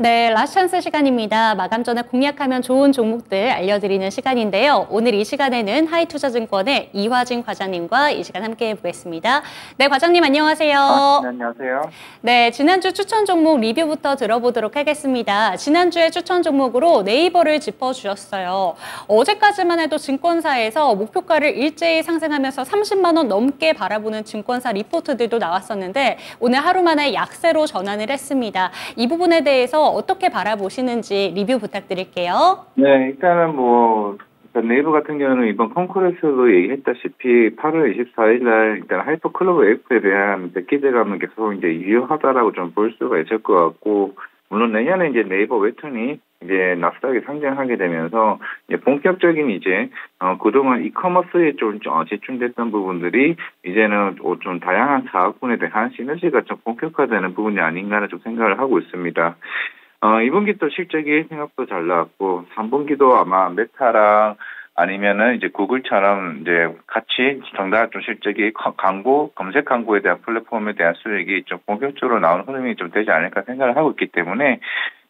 네, 라스트 찬스 시간입니다. 마감 전에 공략하면 좋은 종목들 알려드리는 시간인데요. 오늘 이 시간에는 하이투자증권의 이화진 과장님과 이 시간 함께 해보겠습니다. 네, 과장님 안녕하세요. 네, 안녕하세요. 네, 지난주 추천 종목 리뷰부터 들어보도록 하겠습니다. 지난주에 추천 종목으로 네이버를 짚어주셨어요. 어제까지만 해도 증권사에서 목표가를 일제히 상승하면서 30만 원 넘게 바라보는 증권사 리포트들도 나왔었는데 오늘 하루 만에 약세로 전환을 했습니다. 이 부분에 대해서 어떻게 바라보시는지 리뷰 부탁드릴게요. 네, 일단은 네이버 같은 경우는 이번 컨코레스도 얘기했다시피 8월 24일 날 일단 하이퍼클로버 F에 대한 기대감은 계속 이제 유효하다라고 좀 볼 수가 있을 것 같고, 물론 내년에 이제 네이버 웹툰이 이제 나스닥에 상장하게 되면서 이제 본격적인 그동안 이커머스에 좀 집중됐던 부분들이 이제는 좀 다양한 사업군에 대한 시너지가 좀 본격화되는 부분이 아닌가를 좀 생각을 하고 있습니다. 2분기 또 실적이 생각보다 잘 나왔고, 3분기도 아마 메타랑 아니면은 이제 구글처럼 이제 같이 정답 좀 실적이 검색 광고에 대한 플랫폼에 대한 수익이 좀 본격적으로 나오는 흐름이 좀 되지 않을까 생각을 하고 있기 때문에,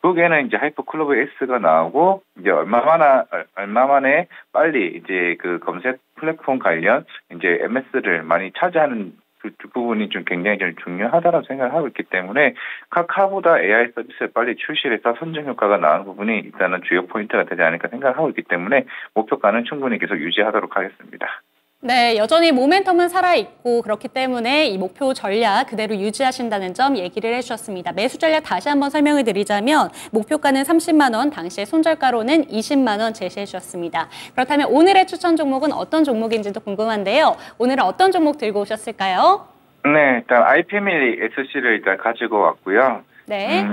거기에는 이제 하이퍼클로버 S가 나오고, 이제 얼마 만에 빨리 이제 그 검색 플랫폼 관련 이제 MS를 많이 차지하는 그 부분이 좀 굉장히 좀 중요하다고 생각을 하고 있기 때문에, 카카오보다 AI 서비스를 빨리 출시해서 선정 효과가 나오는 부분이 일단은 주요 포인트가 되지 않을까 생각을 하고 있기 때문에 목표가는 충분히 계속 유지하도록 하겠습니다. 네, 여전히 모멘텀은 살아있고 그렇기 때문에 이 목표 전략 그대로 유지하신다는 점 얘기를 해주셨습니다. 매수 전략 다시 한번 설명을 드리자면 목표가는 30만 원, 당시에 손절가로는 20만 원 제시해 주셨습니다. 그렇다면 오늘의 추천 종목은 어떤 종목인지도 궁금한데요. 오늘은 어떤 종목 들고 오셨을까요? 네, 일단 아이패밀리 SC를 일단 가지고 왔고요. 네.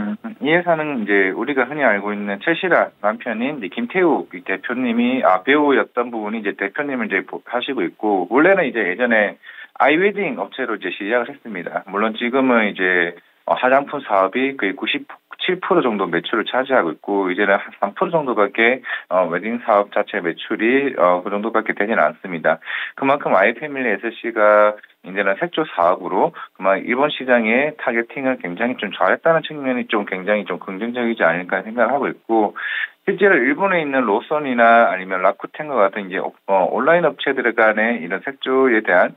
이 회사는 이제 우리가 흔히 알고 있는 최시라 남편인 김태우 대표님이 배우였던 부분이 이제 대표님을 이제 하시고 있고, 원래는 이제 예전에 아이웨딩 업체로 이제 시작을 했습니다. 물론 지금은 이제 화장품 사업이 거의 97% 정도 매출을 차지하고 있고, 이제는 한 3% 정도밖에 웨딩 사업 자체 매출이 그 정도밖에 되지는 않습니다. 그만큼 아이패밀리 SC가 이제는 색조 사업으로 그만 일본 시장의 타겟팅을 굉장히 좀 잘했다는 측면이 좀 굉장히 좀 긍정적이지 않을까 생각을 하고 있고, 실제로 일본에 있는 로선이나 아니면 라쿠텐과 같은 이제 온라인 업체들 간의 이런 색조에 대한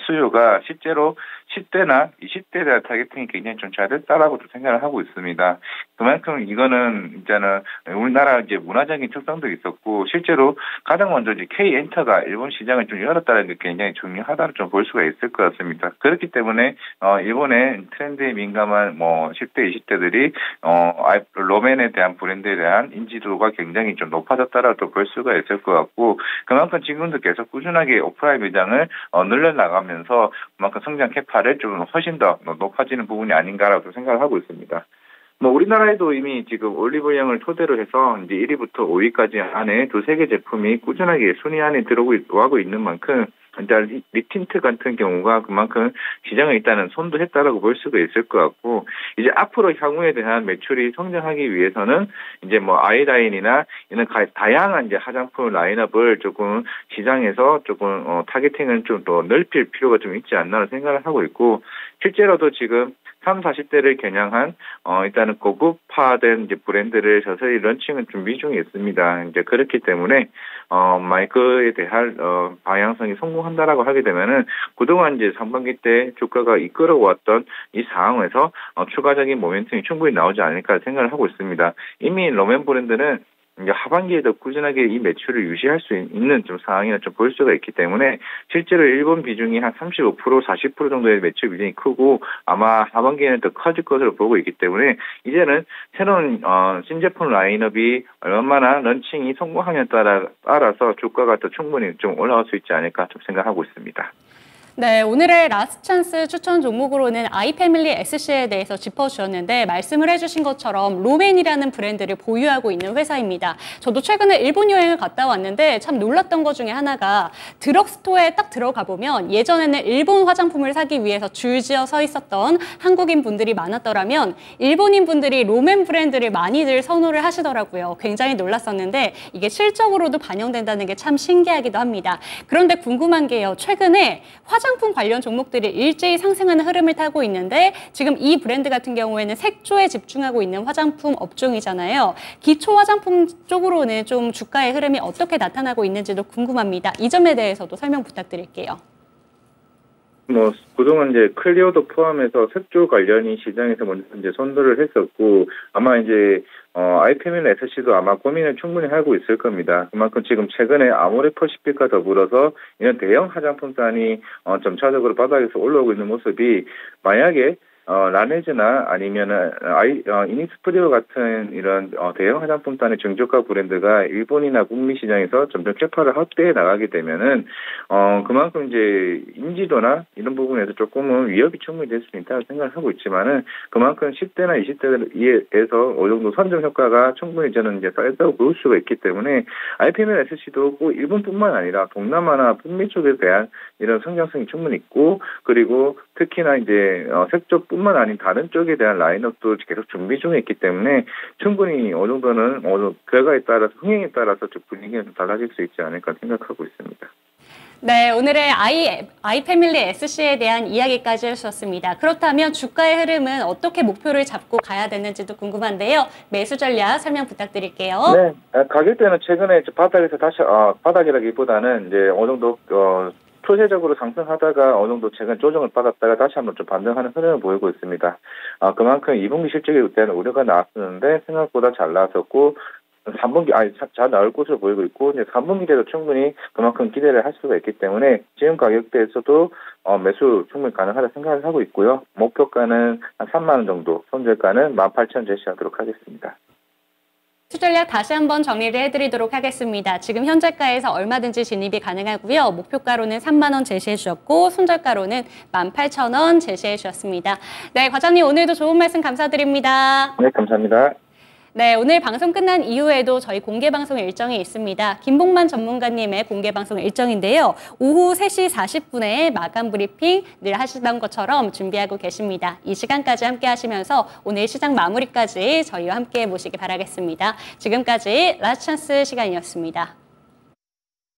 수요가 실제로 10대나 20대에 대한 타겟팅이 굉장히 좀 잘 됐다라고 생각을 하고 있습니다. 그만큼 이거는 이제는 우리나라 이제 문화적인 특성도 있었고, 실제로 가장 먼저 이제 K엔터가 일본 시장을 좀 열었다는 게 굉장히 중요하다고 좀 볼 수가 있을 것 같습니다. 그렇기 때문에 일본의 트렌드에 민감한 10대, 20대들이 로맨에 대한 브랜드에 대한 인지도가 굉장히 좀 높아졌다라고 볼 수가 있을 것 같고, 그만큼 지금도 계속 꾸준하게 오프라인 매장을 늘려나가면서 그만큼 성장 캐파를 좀 훨씬 더 높아지는 부분이 아닌가라고 생각을 하고 있습니다. 우리나라에도 이미 지금 올리브영을 토대로 해서 이제 1위부터 5위까지 안에 두세 개 제품이 꾸준하게 순위 안에 들어오고 있는 만큼, 일단 립틴트 같은 경우가 그만큼 시장을 일단은 선도했다라고 볼 수가 있을 것 같고, 이제 앞으로 향후에 대한 매출이 성장하기 위해서는 이제 아이라인이나 이런 다양한 이제 화장품 라인업을 조금 시장에서 조금 타겟팅을 좀 더 넓힐 필요가 좀 있지 않나 생각을 하고 있고, 실제로도 지금 30, 40대를 겨냥한 일단은 고급화된 이제 브랜드를 서서히 런칭은 준비 중에 있습니다. 이제 그렇기 때문에 마이크에 대한 방향성이 성공한다라고 하게 되면은 그동안 이제 상반기 때 주가가 이끌어왔던 이 상황에서 추가적인 모멘텀이 충분히 나오지 않을까 생각을 하고 있습니다. 이미 로맨 브랜드는 이제 하반기에도 꾸준하게 이 매출을 유지할 수 있는 좀 상황이나 좀 볼 수가 있기 때문에, 실제로 일본 비중이 한 35%, 40% 정도의 매출 비중이 크고 아마 하반기에는 더 커질 것으로 보고 있기 때문에, 이제는 새로운 신제품 라인업이 얼마나 런칭이 성공하냐에 따라서 주가가 더 충분히 좀 올라갈 수 있지 않을까 좀 생각하고 있습니다. 네, 오늘의 라스트 찬스 추천 종목으로는 아이패밀리 SC에 대해서 짚어주셨는데, 말씀을 해주신 것처럼 로맨이라는 브랜드를 보유하고 있는 회사입니다. 저도 최근에 일본 여행을 갔다 왔는데 참 놀랐던 것 중에 하나가, 드럭스토어에 딱 들어가 보면 예전에는 일본 화장품을 사기 위해서 줄지어 서 있었던 한국인 분들이 많았더라면 일본인 분들이 로맨 브랜드를 많이들 선호를 하시더라고요. 굉장히 놀랐었는데 이게 실적으로도 반영된다는 게 참 신기하기도 합니다. 그런데 궁금한 게요, 최근에 화장 화장품 관련 종목들이 일제히 상승하는 흐름을 타고 있는데 지금 이 브랜드 같은 경우에는 색조에 집중하고 있는 화장품 업종이잖아요. 기초 화장품 쪽으로는 좀 주가의 흐름이 어떻게 나타나고 있는지도 궁금합니다. 이 점에 대해서도 설명 부탁드릴게요. 그동안 이제 클리어도 포함해서 색조 관련이 시장에서 먼저 이제 선도를 했었고, 아마 이제, 아이패밀리 SC도 아마 고민을 충분히 하고 있을 겁니다. 그만큼 지금 최근에 아모레퍼시픽과 더불어서 이런 대형 화장품단이, 점차적으로 바닥에서 올라오고 있는 모습이 만약에 라네즈나 아니면은 이니스프리오 같은 이런 대형 화장품단의 중저가 브랜드가 일본이나 북미 시장에서 점점 캐파를 확대해 나가게 되면은 그만큼 이제 인지도나 이런 부분에서 조금은 위협이 충분히 될 수 있다고 생각을 하고 있지만은 그만큼 10대나 20대에서 어느 정도 선점 효과가 충분히 저는 이제 쌓였다고 볼 수가 있기 때문에 IPM SC도 꼭 일본뿐만 아니라 동남아나 북미 쪽에 대한 이런 성장성이 충분히 있고, 그리고 특히나 이제 색조뿐만 아닌 다른 쪽에 대한 라인업도 계속 준비 중에 있기 때문에 충분히 어느 정도는 결과에 따라서 흥행에 따라서 좀 분위기가 좀 달라질 수 있지 않을까 생각하고 있습니다. 네, 오늘의 아이패밀리 SC에 대한 이야기까지 해주셨습니다. 그렇다면 주가의 흐름은 어떻게 목표를 잡고 가야 되는지도 궁금한데요. 매수 전략 설명 부탁드릴게요. 네, 가격대는 최근에 바닥에서 다시 바닥이라기보다는 이제 어느 정도 초세적으로 상승하다가 어느 정도 최근 조정을 받았다가 다시 한번 좀 반등하는 흐름을 보이고 있습니다. 그만큼 2분기 실적에 대한 우려가 나왔었는데 생각보다 잘 나왔었고, 3분기 잘 나올 것으로 보이고 있고, 이제 3분기에도 충분히 그만큼 기대를 할 수가 있기 때문에 지금 가격대에서도 매수 충분히 가능하다 생각을 하고 있고요. 목표가는 한 3만 원 정도, 손절가는 18,000원 제시하도록 하겠습니다. 매수 전략 다시 한번 정리를 해드리도록 하겠습니다. 지금 현재가에서 얼마든지 진입이 가능하고요. 목표가로는 3만 원 제시해 주셨고 손절가로는 18,000원 제시해 주셨습니다. 네, 과장님 오늘도 좋은 말씀 감사드립니다. 네, 감사합니다. 네, 오늘 방송 끝난 이후에도 저희 공개방송 일정이 있습니다. 김봉만 전문가님의 공개방송 일정인데요. 오후 3시 40분에 마감 브리핑 늘 하시던 것처럼 준비하고 계십니다. 이 시간까지 함께 하시면서 오늘 시장 마무리까지 저희와 함께 모시기 바라겠습니다. 지금까지 라스트찬스 시간이었습니다.